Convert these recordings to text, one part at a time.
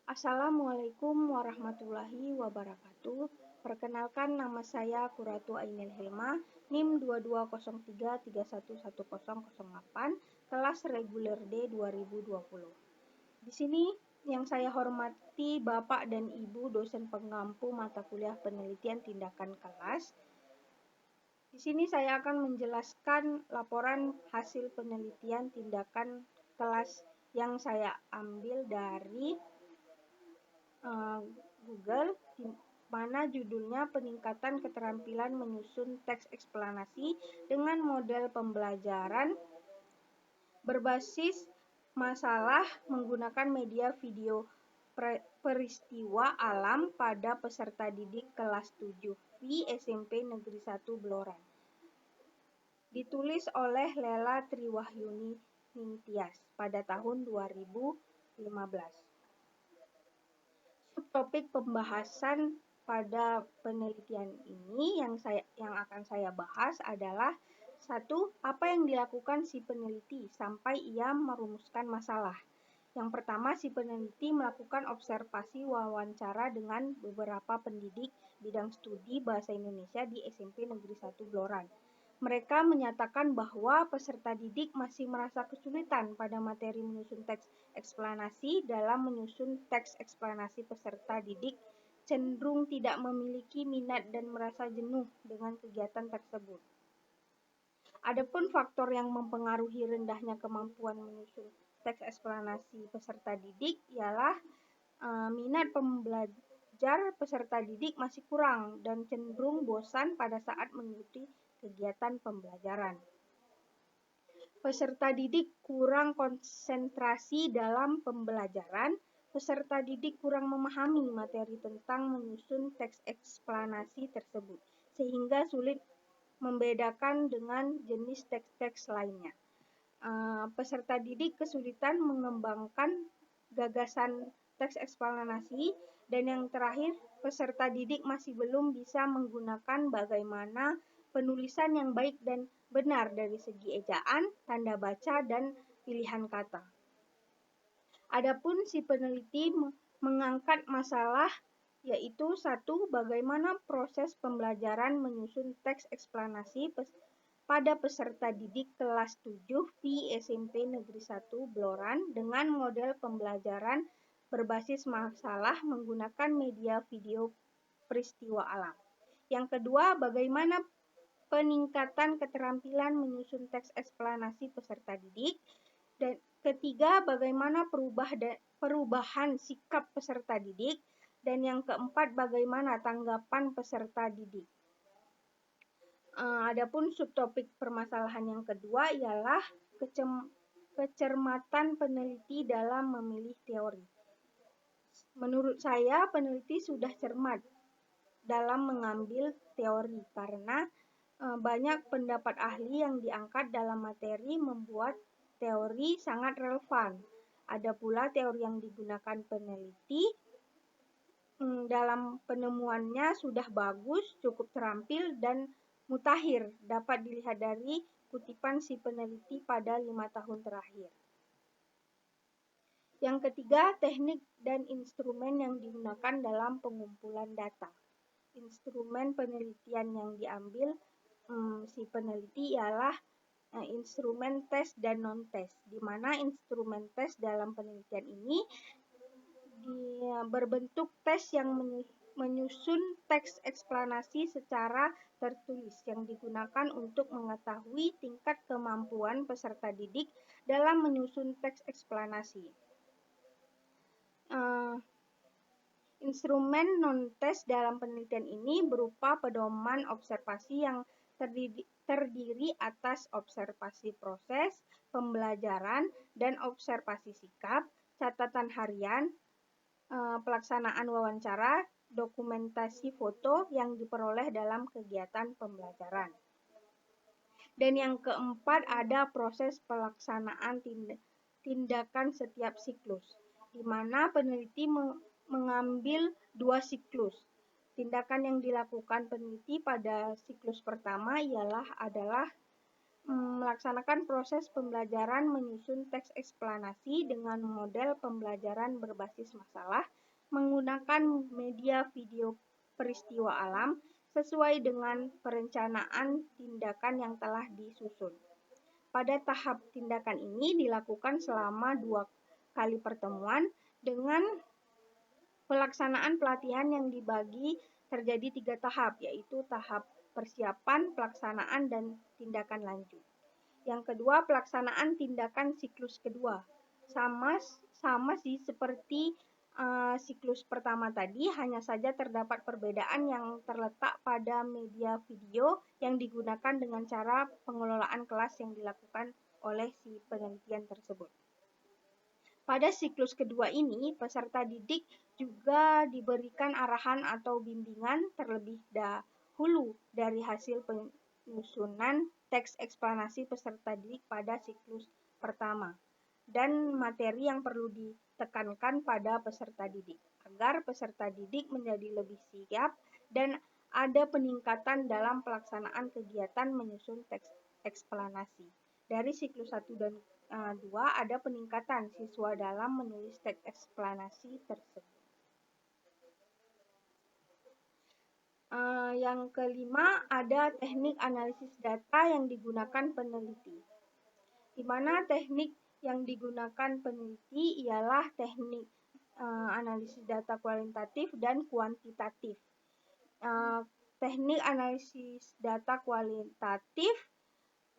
Assalamualaikum warahmatullahi wabarakatuh. Perkenalkan, nama saya Qurratu Ainil Hilma, NIM 2203311008, kelas reguler D 2020. Di sini yang saya hormati Bapak dan Ibu dosen pengampu mata kuliah penelitian tindakan kelas. Di sini saya akan menjelaskan laporan hasil penelitian tindakan kelas yang saya ambil dari Google, di mana judulnya peningkatan keterampilan menyusun teks eksplanasi dengan model pembelajaran berbasis masalah menggunakan media video peristiwa alam pada peserta didik kelas 7 di SMP Negeri 1 Bloran. Ditulis oleh Lela Triwahyuni Ningtyas pada tahun 2015. Subtopik pembahasan pada penelitian ini yang akan saya bahas adalah: 1. Apa yang dilakukan si peneliti sampai ia merumuskan masalah? Yang pertama, si peneliti melakukan observasi wawancara dengan beberapa pendidik bidang studi bahasa Indonesia di SMP Negeri 1 Bloran. Mereka menyatakan bahwa peserta didik masih merasa kesulitan pada materi menyusun teks eksplanasi. Dalam menyusun teks eksplanasi, peserta didik cenderung tidak memiliki minat dan merasa jenuh dengan kegiatan tersebut. Adapun faktor yang mempengaruhi rendahnya kemampuan menyusun teks eksplanasi peserta didik ialah minat pembelajar peserta didik masih kurang dan cenderung bosan pada saat mengikuti kegiatan pembelajaran. Peserta didik kurang konsentrasi dalam pembelajaran. Peserta didik kurang memahami materi tentang menyusun teks eksplanasi tersebut, sehingga sulit membedakan dengan jenis teks-teks lainnya. Peserta didik kesulitan mengembangkan gagasan teks eksplanasi. Dan yang terakhir, peserta didik masih belum bisa menggunakan bagaimana penulisan yang baik dan benar dari segi ejaan, tanda baca, dan pilihan kata. Adapun si peneliti mengangkat masalah yaitu: 1. Bagaimana proses pembelajaran menyusun teks eksplanasi pada peserta didik kelas 7 di SMP Negeri 1 Bloran dengan model pembelajaran berbasis masalah menggunakan media video peristiwa alam. Yang kedua, bagaimana peningkatan keterampilan menyusun teks eksplanasi peserta didik. Dan ketiga, bagaimana perubahan sikap peserta didik. Dan yang keempat, bagaimana tanggapan peserta didik. Adapun subtopik permasalahan yang kedua ialah kecermatan peneliti dalam memilih teori. Menurut saya, peneliti sudah cermat dalam mengambil teori karena banyak pendapat ahli yang diangkat dalam materi membuat teori sangat relevan. Ada pula teori yang digunakan peneliti dalam penemuannya sudah bagus, cukup terampil, dan mutakhir, dapat dilihat dari kutipan si peneliti pada 5 tahun terakhir. Yang ketiga, teknik dan instrumen yang digunakan dalam pengumpulan data. Instrumen penelitian yang diambil si peneliti ialah instrumen tes dan non-tes, di mana instrumen tes dalam penelitian ini berbentuk tes yang menyusun teks eksplanasi secara tertulis yang digunakan untuk mengetahui tingkat kemampuan peserta didik dalam menyusun teks eksplanasi. Instrumen non-tes dalam penelitian ini berupa pedoman observasi yang terdiri atas observasi proses pembelajaran dan observasi sikap, catatan harian, pelaksanaan wawancara, dokumentasi foto yang diperoleh dalam kegiatan pembelajaran. Dan yang keempat, ada proses pelaksanaan tindakan setiap siklus, di mana peneliti mengambil 2 siklus. Tindakan yang dilakukan peneliti pada siklus pertama adalah melaksanakan proses pembelajaran menyusun teks eksplanasi dengan model pembelajaran berbasis masalah menggunakan media video peristiwa alam sesuai dengan perencanaan tindakan yang telah disusun. Pada tahap tindakan ini dilakukan selama 2 kali pertemuan dengan pelaksanaan pelatihan yang dibagi terjadi 3 tahap, yaitu tahap persiapan, pelaksanaan, dan tindakan lanjut. Yang kedua, pelaksanaan tindakan siklus kedua. Sama sih seperti siklus pertama tadi, hanya saja terdapat perbedaan yang terletak pada media video yang digunakan dengan cara pengelolaan kelas yang dilakukan oleh si penelitian tersebut. Pada siklus kedua ini, peserta didik juga diberikan arahan atau bimbingan terlebih dahulu dari hasil penyusunan teks eksplanasi peserta didik pada siklus pertama dan materi yang perlu ditekankan pada peserta didik agar peserta didik menjadi lebih siap dan ada peningkatan dalam pelaksanaan kegiatan menyusun teks eksplanasi. Dari siklus 1 dan 2 ada peningkatan siswa dalam menulis teks eksplanasi tersebut. Yang kelima, ada teknik analisis data yang digunakan peneliti. Di mana teknik yang digunakan peneliti ialah teknik analisis data kualitatif dan kuantitatif. Teknik analisis data kualitatif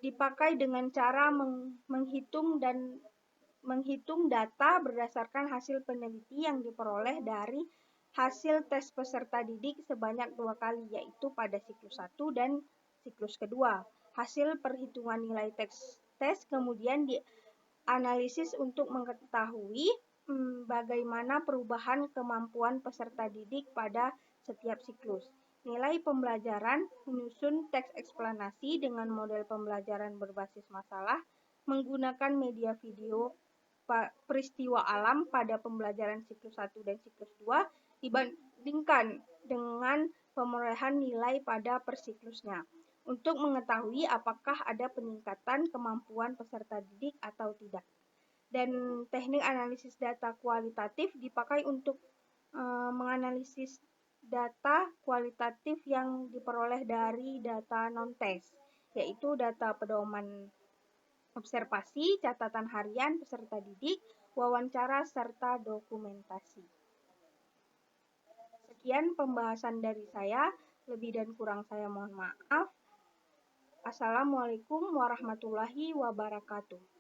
dipakai dengan cara menghitung data berdasarkan hasil peneliti yang diperoleh dari hasil tes peserta didik sebanyak 2 kali, yaitu pada siklus 1 dan siklus kedua. Hasil perhitungan nilai tes kemudian dianalisis untuk mengetahui bagaimana perubahan kemampuan peserta didik pada setiap siklus. Nilai pembelajaran menyusun teks eksplanasi dengan model pembelajaran berbasis masalah menggunakan media video peristiwa alam pada pembelajaran siklus 1 dan siklus 2 dibandingkan dengan perolehan nilai pada persiklusnya untuk mengetahui apakah ada peningkatan kemampuan peserta didik atau tidak. Dan teknik analisis data kualitatif dipakai untuk menganalisis data kualitatif yang diperoleh dari data non-tes, yaitu data pedoman observasi, catatan harian peserta didik, wawancara, serta dokumentasi. Sekian pembahasan dari saya, lebih dan kurang saya mohon maaf. Assalamualaikum warahmatullahi wabarakatuh.